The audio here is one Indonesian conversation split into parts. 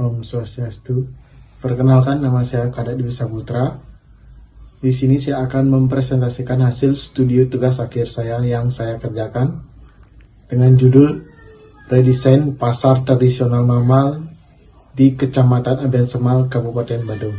Om Swastiastu. Perkenalkan, nama saya Kadek Dwi Saputra. Di sini saya akan mempresentasikan hasil studi tugas akhir saya yang saya kerjakan dengan judul Redesain Pasar Tradisional Mamal di Kecamatan Aben Semal, Kabupaten Badung.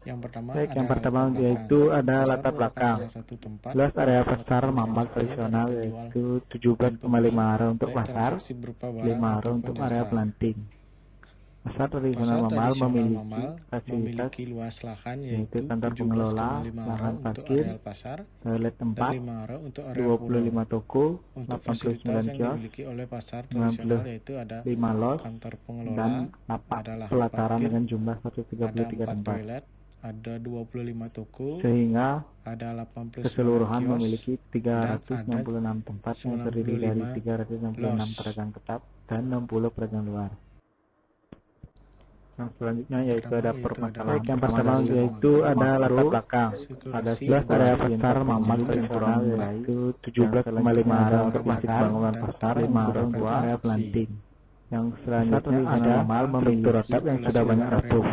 Yang pertama yaitu ada latar belakang. Luas area pasar mamal tradisional yaitu 17,5 area untuk pasar, 5 area untuk area planting. Pasar tradisional mamal memiliki fasilitas luas lahan yaitu kantor pengelola, lahan parkir, toilet tempat, 25 toko, 89 kios, 95 los, dan lapak pelataran dengan jumlah 133 tempat. Ada 25 toko, sehingga ada 89 keseluruhan kios, memiliki 366 tempat yang terdiri dari 366 pedagang tetap dan 60 pedagang luar. Yang selanjutnya yaitu ada permasalahan. Yang pertama yaitu ada latar belakang. Ada 11 area pasar mamal tradisional yaitu 17,5 area untuk masjid bangunan pasar, 5 area untuk area planting. Yang selanjutnya ada struktur atap yang sudah banyak rapuh,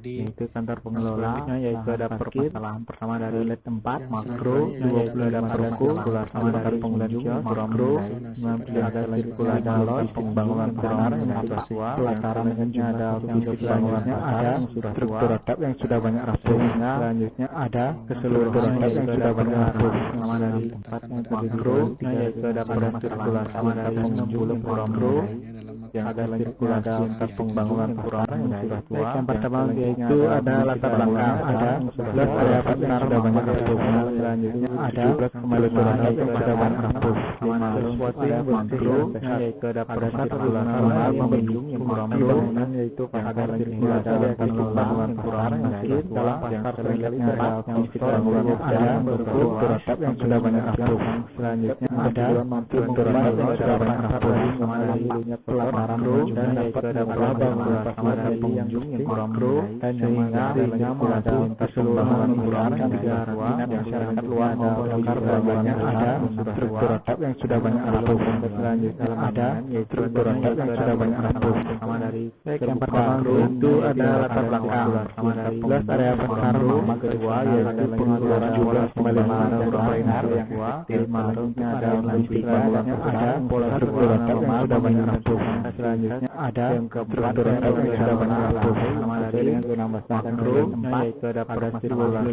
yaitu kantor pengelola, yaitu ada permasalahan pertama dari tempat makro, 28 ruko, sama dari pengunjung, makro, 90 ada sirkulasi los, pembangunan benar yang sudah tua, pelataran dengan ada bangunannya ada struktur atap yang sudah banyak rapuh. Selanjutnya ada keseluruhan atap yang sudah banyak rapuh, sama dari tempat yang makro, yaitu ada permasalahan sama dari pengunjung, makro, yang ada sirkulasi lintas pembangunan pasar yang sudah tua. Yang pertama yaitu ada latar belakang, ada 11 area pasar yang sudah banyak rapuh. Selanjutnya ada kemelusuran yang sudah banyak rapuh. Sesuatu yang makro yaitu ada sirkulasi membentuk pembangunan yaitu ada sirkulasi lintas pembangunan pasar yang sudah tua. Yang selanjutnya ada bangunannya ada struktur atap yang sudah banyak rapuh. Selanjutnya ada struktur atap yang sudah banyak rapuh. Sama dari pelataran dan yaitu ada bangunan sama dari pengunjung yang kurang pro dan sehingga ada keseluruhan luar dan masyarakat luar maupun lokal bangunannya ada struktur atap yang sudah banyak rapuh. Selanjutnya ada struktur atap yang sudah banyak rapuh. Sama dari yang pertama itu ada latar belakang sama dari 11 area pasar rumah kedua yaitu pengeluaran juga kembali area untuk kuliner yang kedua, 5 nya ada bangunannya ada struktur atap yang sudah banyak rapuh. Selanjutnya ada struktur atap yang sudah banyak rapuh. Sama dari makro yaitu ada sirkulasi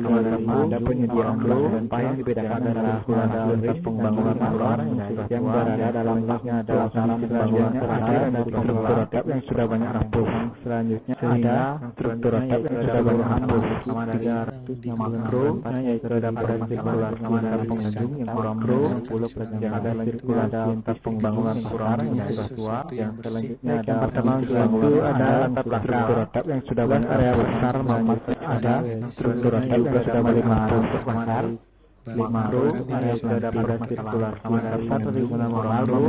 ada penyediaan sampah yang dibedakan adalah ada lintas pembangunan luar yang berada dalam laknya ada sasaran pembangunan ada struktur atap yang sudah banyak rapuh. Selanjutnya ada struktur atap yang sudah banyak rapuh. Sama dari makro yaitu ada sirkulasi sama dari pengunjung yang kurang pro 10% yang ada sirkulasi lintas pembangunan luar yang sudah tua. Yang selanjutnya ada pertama itu ada latar belakang atap yang sudah banyak area besar maupun ada struktur atap yang sudah banyak untuk pasar, 5 ro area sudah dapat sirkulasi sama dari tradisional makro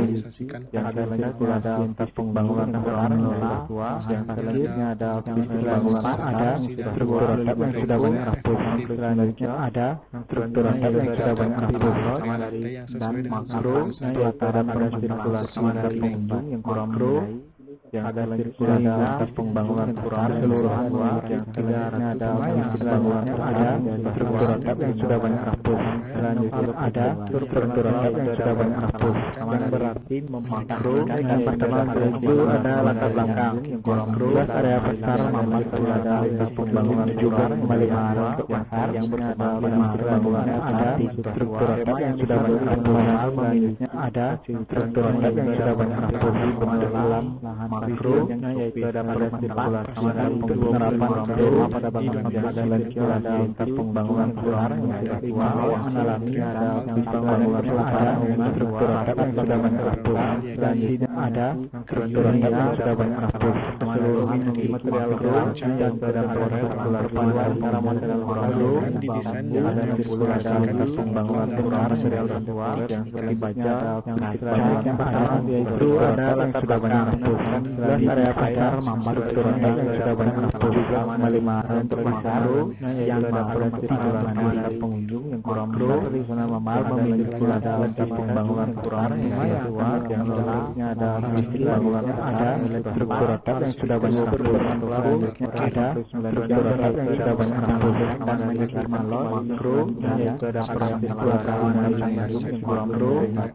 yang ada sirkulasi lintas pembangunan luar yang tua. Yang selanjutnya ada pembangunan ada struktur atap yang sudah banyak rapuh. Selanjutnya ada struktur atap yang sudah banyak rapuh sama dari dan makro pelataran ada sirkulasi sama dari pengunjung yang kurang pro yang ada sirkulasi lintas pembangunan kurang keseluruhan luar yang selanjutnya ada pembangunannya ada struktur atap yang sudah banyak rapuh. Selanjutnya ada struktur atap yang sudah banyak rapuh yang berarti makro yang pertama itu ada latar belakang yang kurang pro area pasar mamal ada lintas pembangunan juga kembali untuk pasar yang ada bangunannya ada struktur atap yang sudah banyak rapuh. Selanjutnya ada struktur atap yang sudah banyak rapuh di dalam lahan makro yaitu ada sirkulasi sama dari penerapan makro pada bangunan yang ada lintas pembangunan luar yang sudah tua mengalami ada pembangunan pelataran dengan struktur atap yang sudah banyak rapuh. Selanjutnya ada struktur atap yang sudah banyak rapuh keseluruhan material luar dan perpaduan antara material makro didesain ada sirkulasi lintas pembangunan luar material tua yang seperti baja yang pertama yaitu ada yang sudah banyak rapuh. Area pasar mampar struktur atap yang sudah banyak rapuh juga 5 untuk pasar yang dapat sirkulasi pengunjung yang kurang pro tradisional Mamal memiliki ladang pembangunan kurang yang tua yang letaknya ada fisik bangunannya ada struktur atap yang sudah banyak rapuh selanjutnya ada struktur atap yang sudah banyak rapuh dan memiliki malon makro yaitu ada struktur atap yang kurang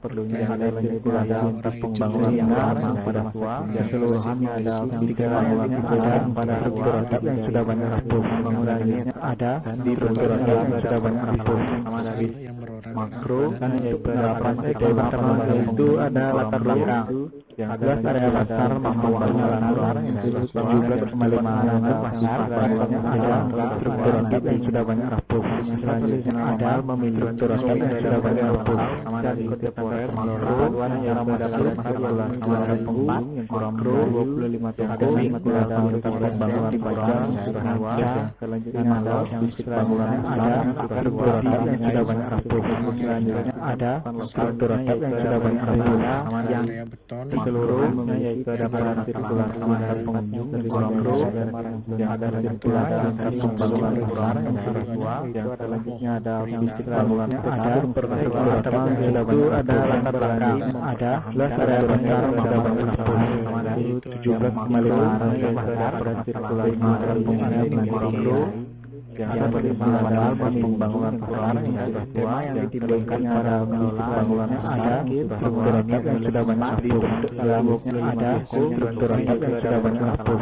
perlunya ada ladang pembangunan yang lama pada tua dan seluruhannya ada tiga bangunan ada pada struktur atap yang sudah banyak rapuh selanjutnya ada di struktur atap yang sudah banyak rapuh yang berwarna makro kan yaitu ada pertama itu ada latar belakang yang jelas area besar membawakan latar juga kembali mengarah pasar bangunannya ada struktur atap yang sudah banyak rapuh selanjutnya ada memiliki struktur atap yang sudah banyak rapuh dan ikuti proyek makro yang modal sirkulasi penghubung yang kurang 25 toko ada tempat bangunan pajak selanjutnya ada fisik bangunannya ada struktur atap yang sudah banyak rapuh selanjutnya ada struktur atap yang sudah banyak rapuh yang area beton seluruhnya yaitu ada peran sirkulasi pengunjung dari makro yang ada sirkulasi antar pembangunan kurang yang tua yang selanjutnya ada fisik bangunannya ada struktur atap yang sudah banyak ada latar belakang ada jelas area besar sudah banyak rapuh 17,5 yaitu ada sirkulasi antar pembangunan makro yang bermasalah pembangunan kurang yang tua yang ditimbulkan pada bangunannya ada struktur atap yang sudah banyak rapuh selanjutnya ada struktur atap yang sudah banyak rapuh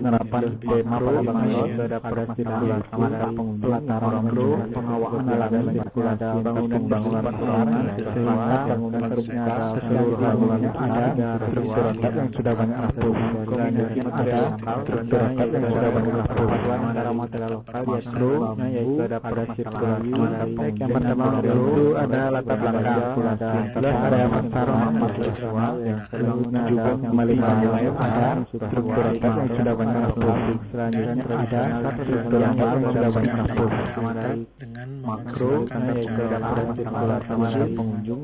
penerapan tema pada bangunan pada sirkulasi pengunjung makro pengawasan alam sirkulasi bangunan kurang sehingga bangunan terusnya seluruh bangunannya ada struktur atap yang sudah banyak rapuh selanjutnya ada struktur atap yang sudah banyak rapuh antara material lokal makro yaitu ada pada sirkulasi yang pertama itu ada latar belakang ada area besar mahasiswa yang selanjutnya ada kembali ada struktur atap yang sudah banyak rapuh selanjutnya ada struktur atap yang sudah banyak rapuh dengan makro yaitu ada sirkulasi pengunjung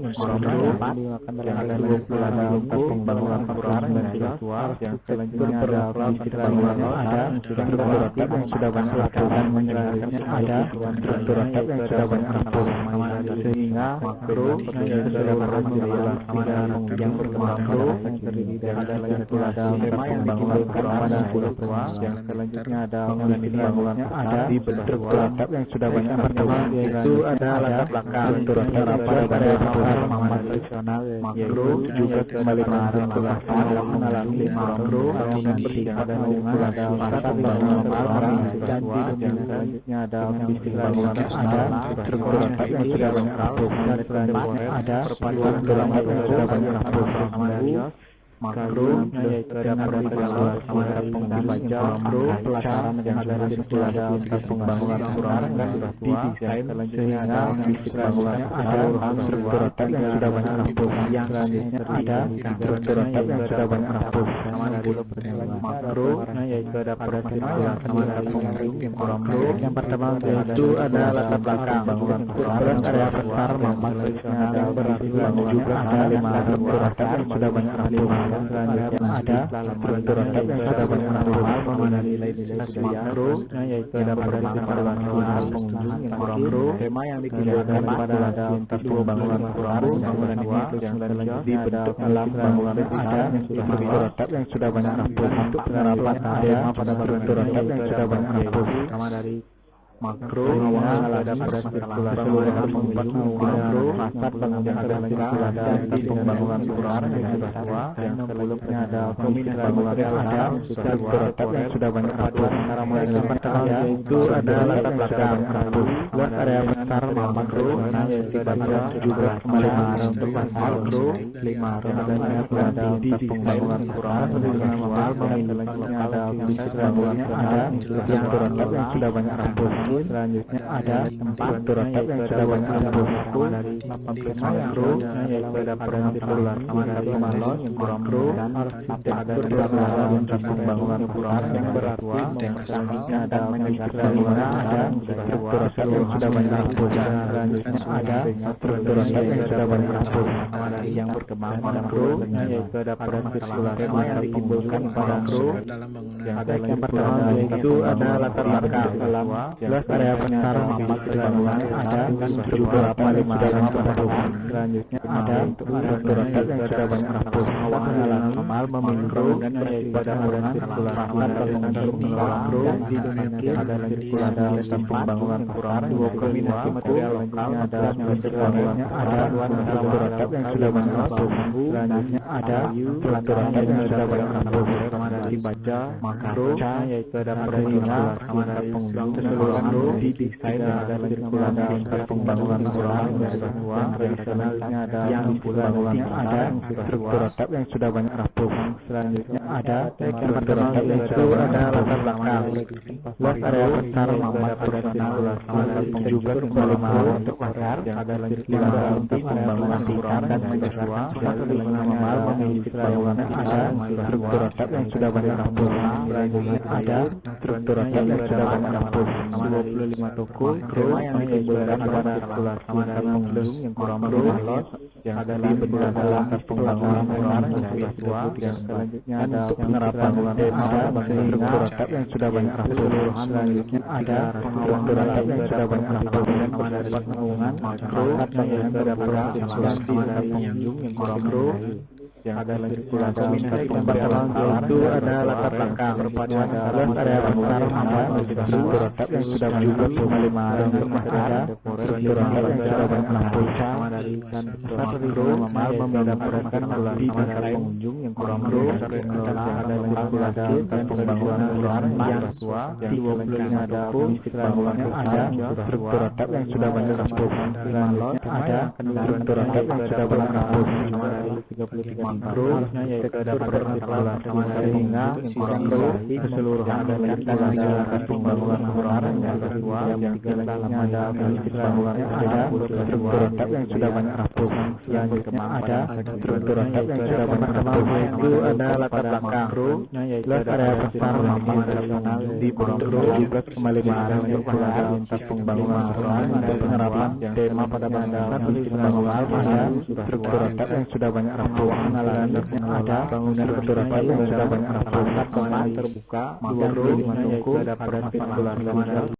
yang ada 20 pembangunan kurang yang tua yang selanjutnya ada fisik bangunannya ada struktur atap yang sudah banyak rapuh dan menyelesaikannya ada struktur atap yang sudah banyak rapuh sehingga makro yaitu seluruh sirkulasi yang bermakro yang terdiri dari sirkulasi pembangunan kurang pada pulau tua yang selanjutnya ada bangunannya ada struktur atap yang sudah banyak rapuh yaitu ada latar belakang struktur atap pada pasar tradisional makro juga kembali mengarah ke pasar mengalami makro bangunan bersihkan dan ada pembangunan kurang dan yang selanjutnya ada fisik bangunannya ada struktur atap yang sudah banyak rapuh dan selanjutnya ada struktur atap yang sudah banyak rapuh makro yaitu ada permasalahan penghuni baca makro pelataran yang ada di sirkulasi pembangunan kurang dan sudah tua sehingga fisik bangunannya ada struktur atap yang sudah banyak rapuh yang selanjutnya ada struktur atap yang sudah banyak rapuh makro yaitu ada permasalahan penghuni yang kurang yang pertama yaitu ada latar belakang bangunan kurang area besar maksudnya ada berarti bangunannya ada 5 struktur atap yang sudah banyak rapuh selanjutnya ada struktur atap yang sudah banyak rapuh mengenai nilai-nilai makro yaitu ada permasalahan pengunjung yang makro tema yang ditimbulkan pada ada pembangunan kurang bangunan tua yang selanjutnya dibentuk dalam bangunan ada struktur atap yang sudah banyak rapuh untuk penerapan tema pada struktur atap yang sudah banyak rapuh dari makro ada pada sirkulasi seluruh pengunjung makro pasar pengunjung ada di pembangunan kurang yang sudah tua yang sebelumnya ada fisik bangunannya ada struktur atap yang sudah banyak rapuh antara mulai pertama yaitu ada latar belakang rapuh luas area besar makro yaitu ada juga kembali untuk pasar makro 5 ada di pembangunan kurang dengan mahal memiliki ada fisik bangunannya ada struktur atap yang sudah banyak rapuh selanjutnya ada struktur atap yang sudah banyak rapuh dari makro yaitu ada pada sirkulasi dari malon yang kurang dan ada struktur pembangunan kurang yang beratua dan selanjutnya ada fisik bangunannya ada struktur atap yang sudah banyak rapuh selanjutnya ada struktur atap yang sudah banyak rapuh dari yang berkembang makro yaitu ada pada sirkulasi yang ditimbulkan pada makro dalam bangunan yang ada yang pertama yaitu ada latar belakang dalam area besar mamat bangunan ada 7,5 penduduk. Selanjutnya ada struktur atap yang sudah banyak rapuh. Awak jalan normal memikro dan pada bangunan sirkulasi bangunan mikro di dunia ada sirkulasi pembangunan pasar 25 material lokal ada bangunannya ada struktur atap yang sudah banyak rapuh. Selanjutnya ada struktur atap yang sudah banyak rapuh. Dibaca makro yaitu ada perhimpunan pengunjung keseluruhan di desain ada sirkulasi pembangunan ulang yang tradisionalnya ada yang pembangunan ada struktur atap yang sudah banyak rapuh. Selanjutnya ada struktur atap yang sudah ada latar belakang. Luas area besar mamat sirkulasi juga kembali mau untuk pasar ada untuk pembangunan pasar dan kedua normal memiliki bangunan ada struktur atap yang sudah banyak rapuh. Selanjutnya ada struktur atap yang sudah banyak rapuh. 25 toko rumah yang dikumpulkan pada sirkulasi pengunjung yang kurang berlos yang ada di dalam pembangunan pasar yang kedua dan selanjutnya ada penerapan ada struktur atap yang sudah banyak rapuh. Selanjutnya ada struktur atap yang sudah banyak rapuh dan mendapat naungan makro yang berada sirkulasi pengunjung yang kurang berlos yang ada sirkulasi pembangunan itu ada latar belakang perpaduan luas area besar ada struktur atap yang sudah juga kembali untuk ada struktur atap yang sudah banyak rapuh dari dan besar mikro normal mendapatkan sirkulasi pengunjung yang kurang berlos ada sirkulasi dan pembangunan luar yang tua yang 25 ada bangunannya ada struktur atap yang sudah banyak rapuh dan ada struktur atap yang sudah banyak rapuh dari 33 makro yaitu ada sirkulasi sehingga informasi keseluruhan dan pembangunan luar yang kedua yang tiga-tiganya ada bangunannya ada struktur atap yang sudah banyak rapuh. Selanjutnya ada struktur atap yang sudah banyak rapuh itu ada latar belakang yaitu area besar mamat tradisional di Pondok juga kembali untuk pasar lintas pembangunan luar ada penerapan tema pada bandara pembangunan ada struktur atap yang sudah banyak rapuh. Ada bangunan struktur atap yang sudah banyak rapuh. Tempat terbuka makro yaitu ada sirkulasi